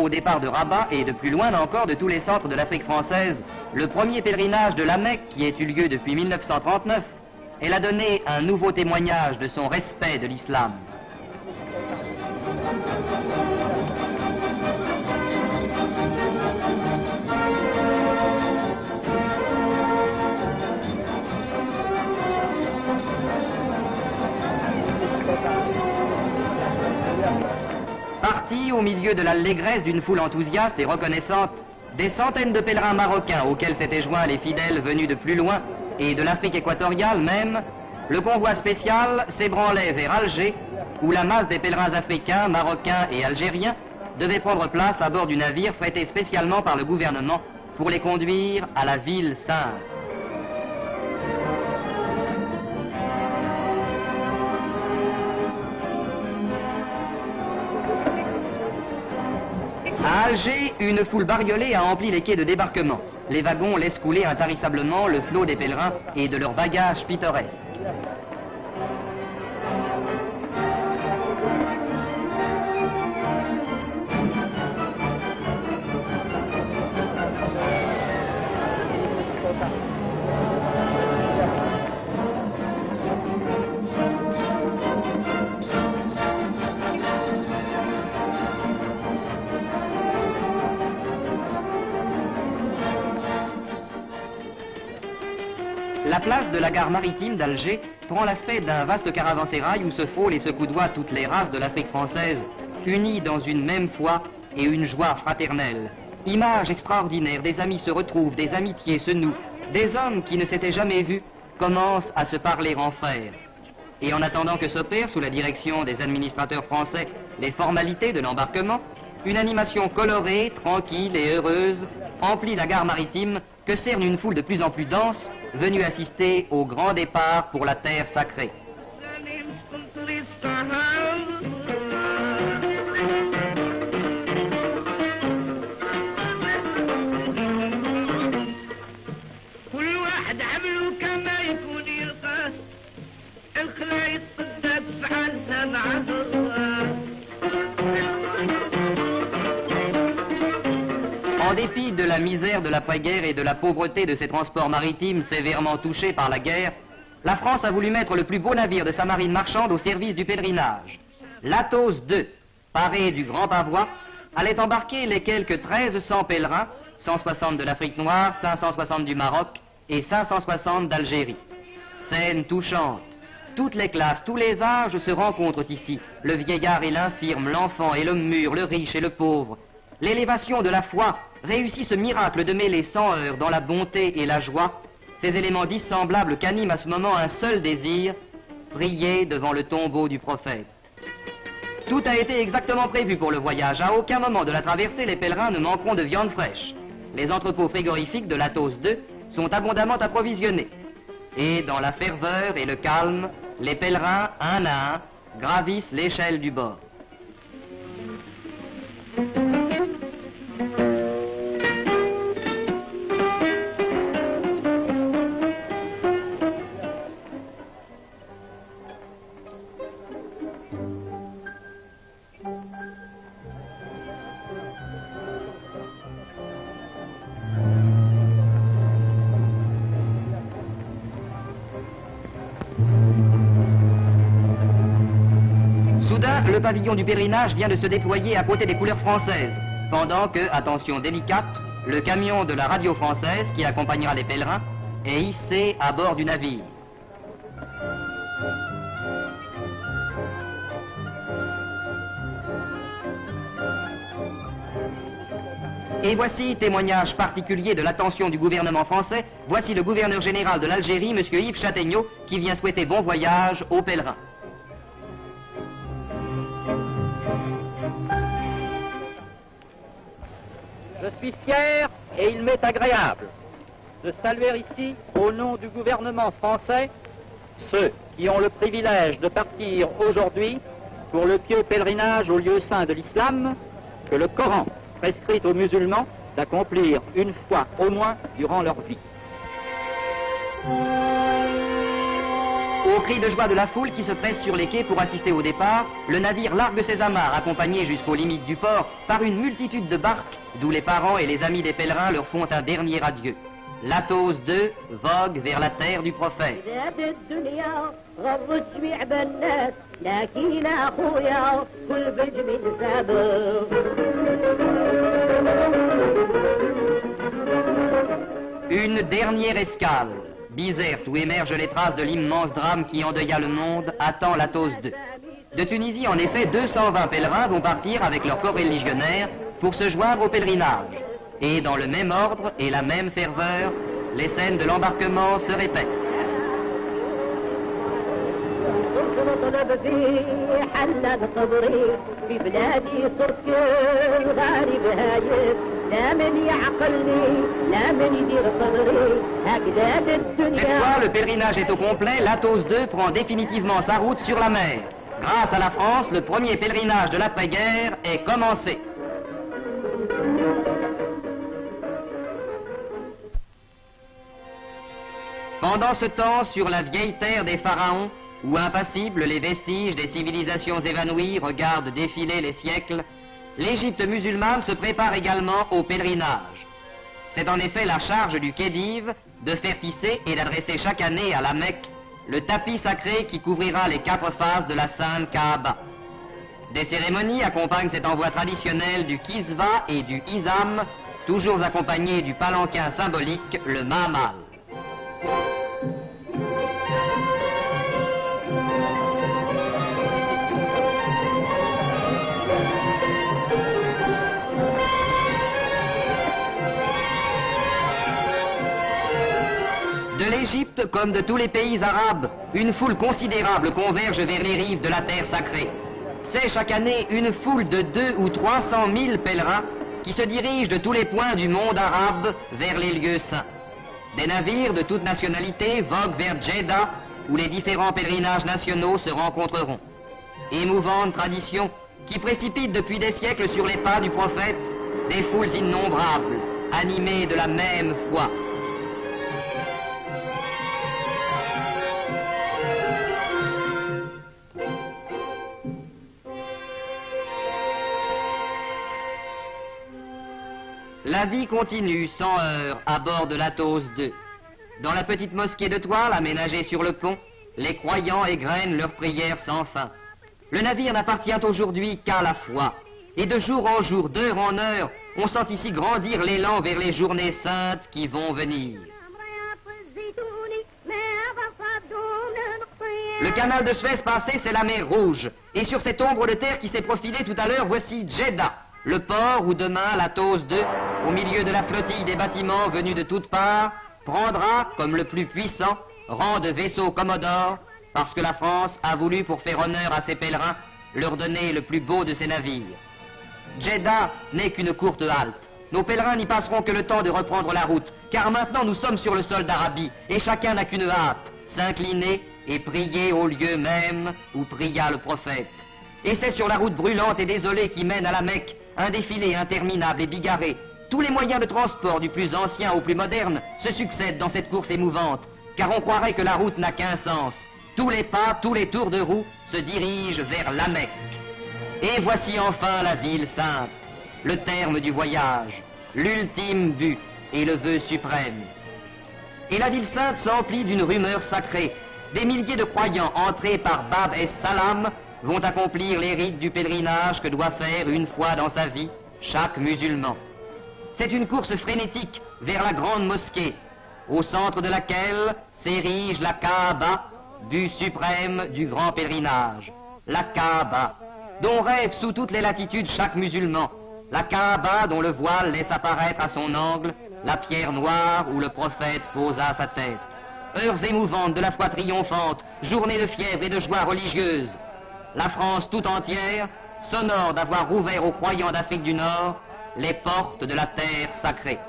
au départ de Rabat et de plus loin encore de tous les centres de l'Afrique française, le premier pèlerinage de la Mecque qui ait eu lieu depuis 1939, elle a donné un nouveau témoignage de son respect de l'islam. Partis au milieu de l'allégresse d'une foule enthousiaste et reconnaissante, des centaines de pèlerins marocains auxquels s'étaient joints les fidèles venus de plus loin et de l'Afrique équatoriale même, le convoi spécial s'ébranlait vers Alger, où la masse des pèlerins africains, marocains et algériens devait prendre place à bord du navire frété spécialement par le gouvernement pour les conduire à la ville sainte. À Alger, une foule bariolée a empli les quais de débarquement. Les wagons laissent couler intarissablement le flot des pèlerins et de leurs bagages pittoresques. La place de la gare maritime d'Alger prend l'aspect d'un vaste caravansérail où se frôlent et se coudoient toutes les races de l'Afrique française, unies dans une même foi et une joie fraternelle. Image extraordinaire, des amis se retrouvent, des amitiés se nouent, des hommes qui ne s'étaient jamais vus commencent à se parler en frères. Et en attendant que s'opèrent, sous la direction des administrateurs français, les formalités de l'embarquement, une animation colorée, tranquille et heureuse emplit la gare maritime que cerne une foule de plus en plus dense venue assister au grand départ pour la terre sacrée. En dépit de la misère de l'après-guerre et de la pauvreté de ses transports maritimes sévèrement touchés par la guerre, la France a voulu mettre le plus beau navire de sa marine marchande au service du pèlerinage. L'Athos II, paré du Grand Pavois, allait embarquer les quelques 1300 pèlerins, 160 de l'Afrique noire, 560 du Maroc et 560 d'Algérie. Scène touchante. Toutes les classes, tous les âges se rencontrent ici. Le vieillard et l'infirme, l'enfant et l'homme mûr, le riche et le pauvre. L'élévation de la foi réussit ce miracle de mêler sans heurts dans la bonté et la joie ces éléments dissemblables qu'anime à ce moment un seul désir, prier devant le tombeau du prophète. Tout a été exactement prévu pour le voyage. À aucun moment de la traversée, les pèlerins ne manqueront de viande fraîche. Les entrepôts frigorifiques de l'Athos II sont abondamment approvisionnés. Et dans la ferveur et le calme, les pèlerins, un à un, gravissent l'échelle du bord. Soudain, le pavillon du pèlerinage vient de se déployer à côté des couleurs françaises, pendant que, attention délicate, le camion de la radio française qui accompagnera les pèlerins est hissé à bord du navire. Et voici, témoignage particulier de l'attention du gouvernement français, voici le gouverneur général de l'Algérie, M. Yves Châtaigneau, qui vient souhaiter bon voyage aux pèlerins. Je suis fier et il m'est agréable de saluer ici, au nom du gouvernement français, ceux qui ont le privilège de partir aujourd'hui pour le pieux pèlerinage au lieu saint de l'islam que le Coran prescrit aux musulmans d'accomplir une fois au moins durant leur vie. Au Au cri de joie de la foule qui se presse sur les quais pour assister au départ, le navire largue ses amarres, accompagné jusqu'aux limites du port par une multitude de barques, d'où les parents et les amis des pèlerins leur font un dernier adieu. L'Athos II vogue vers la terre du prophète. Une dernière escale. Bizerte, où émergent les traces de l'immense drame qui endeuilla le monde, attend l'Athos II. De Tunisie, en effet, 220 pèlerins vont partir avec leur corps religionnaire pour se joindre au pèlerinage. Et dans le même ordre et la même ferveur, les scènes de l'embarquement se répètent. Cette fois, le pèlerinage est au complet, l'Athos II prend définitivement sa route sur la mer. Grâce à la France, le premier pèlerinage de l'après-guerre est commencé. Pendant ce temps, sur la vieille terre des pharaons, où impassibles les vestiges des civilisations évanouies regardent défiler les siècles, l'Égypte musulmane se prépare également au pèlerinage. C'est en effet la charge du Khedive de faire tisser et d'adresser chaque année à la Mecque le tapis sacré qui couvrira les 4 faces de la Sainte Kaaba. Des cérémonies accompagnent cet envoi traditionnel du Kisva et du Izam, toujours accompagnés du palanquin symbolique, le Mahmal. De l'Égypte, comme de tous les pays arabes, une foule considérable converge vers les rives de la terre sacrée. C'est chaque année une foule de 200 ou 300 000 pèlerins qui se dirigent de tous les points du monde arabe vers les lieux saints. Des navires de toute nationalité voguent vers Djeddah, où les différents pèlerinages nationaux se rencontreront. Émouvante tradition qui précipite depuis des siècles sur les pas du prophète des foules innombrables, animées de la même foi. La vie continue sans heurts à bord de l'Athos II. Dans la petite mosquée de toile aménagée sur le pont, les croyants égrènent leurs prières sans fin. Le navire n'appartient aujourd'hui qu'à la foi. Et de jour en jour, d'heure en heure, on sent ici grandir l'élan vers les journées saintes qui vont venir. Le canal de Suez passé, c'est la mer Rouge. Et sur cette ombre de terre qui s'est profilée tout à l'heure, voici Djeddah, le port où demain l'Athos II, au milieu de la flottille des bâtiments venus de toutes parts, prendra, comme le plus puissant, rang de vaisseau Commodore, parce que la France a voulu, pour faire honneur à ses pèlerins, leur donner le plus beau de ses navires. Djeddah n'est qu'une courte halte. Nos pèlerins n'y passeront que le temps de reprendre la route, car maintenant nous sommes sur le sol d'Arabie, et chacun n'a qu'une hâte, s'incliner et prier au lieu même où pria le prophète. Et c'est sur la route brûlante et désolée qui mène à la Mecque un défilé interminable et bigarré. Tous les moyens de transport, du plus ancien au plus moderne, se succèdent dans cette course émouvante, car on croirait que la route n'a qu'un sens. Tous les pas, tous les tours de roue se dirigent vers la Mecque. Et voici enfin la ville sainte, le terme du voyage, l'ultime but et le vœu suprême. Et la ville sainte s'emplit d'une rumeur sacrée. Des milliers de croyants entrés par Bab es-Salam vont accomplir les rites du pèlerinage que doit faire une fois dans sa vie chaque musulman. C'est une course frénétique vers la grande mosquée, au centre de laquelle s'érige la Kaaba, but suprême du grand pèlerinage. La Kaaba, dont rêve sous toutes les latitudes chaque musulman. La Kaaba dont le voile laisse apparaître à son angle la pierre noire où le prophète posa sa tête. Heures émouvantes de la foi triomphante, journées de fièvre et de joie religieuse. La France tout entière s'honore d'avoir rouvert aux croyants d'Afrique du Nord les portes de la terre sacrée.